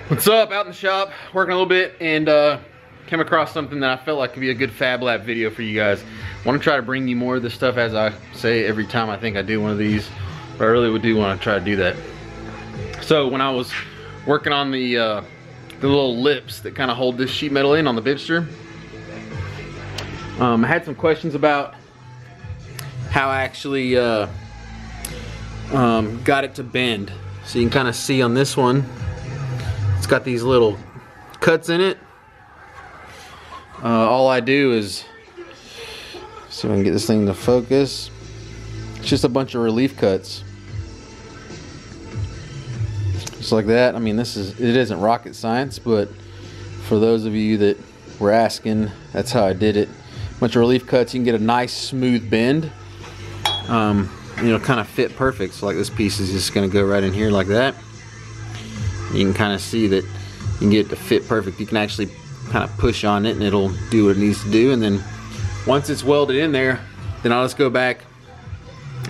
What's up? Out in the shop, working a little bit, and came across something that I felt like could be a good Fab Lab video for you guys. I want to try to bring you more of this stuff, as I say every time I think I do one of these, but I really do want to try to do that. So when I was working on the little lips that kind of hold this sheet metal in on the Bibbster, I had some questions about how I actually got it to bend. So you can kind of see on this one, it's got these little cuts in it. All I do is, see if I can get this thing to focus, it's just a bunch of relief cuts. Just like that. I mean, it isn't rocket science, but for those of you that were asking, that's how I did it. A bunch of relief cuts, you can get a nice smooth bend. You know, kind of fit perfect. So like this piece is just gonna go right in here like that. You can kind of see that you can get it to fit perfect. You can actually kind of push on it and it'll do what it needs to do. And then once it's welded in there, then I'll just go back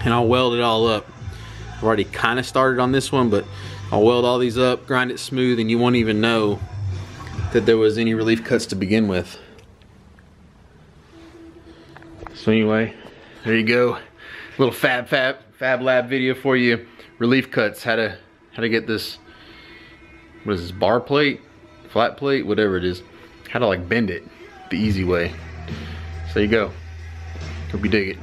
and I'll weld it all up. I've already kind of started on this one, but I'll weld all these up, grind it smooth, and you won't even know that there was any relief cuts to begin with. So anyway, there you go. Little Fab Lab video for you. Relief cuts, how to get this, what is this, bar plate, flat plate, whatever it is, how to like bend it the easy way. So there you go. Hope you dig it.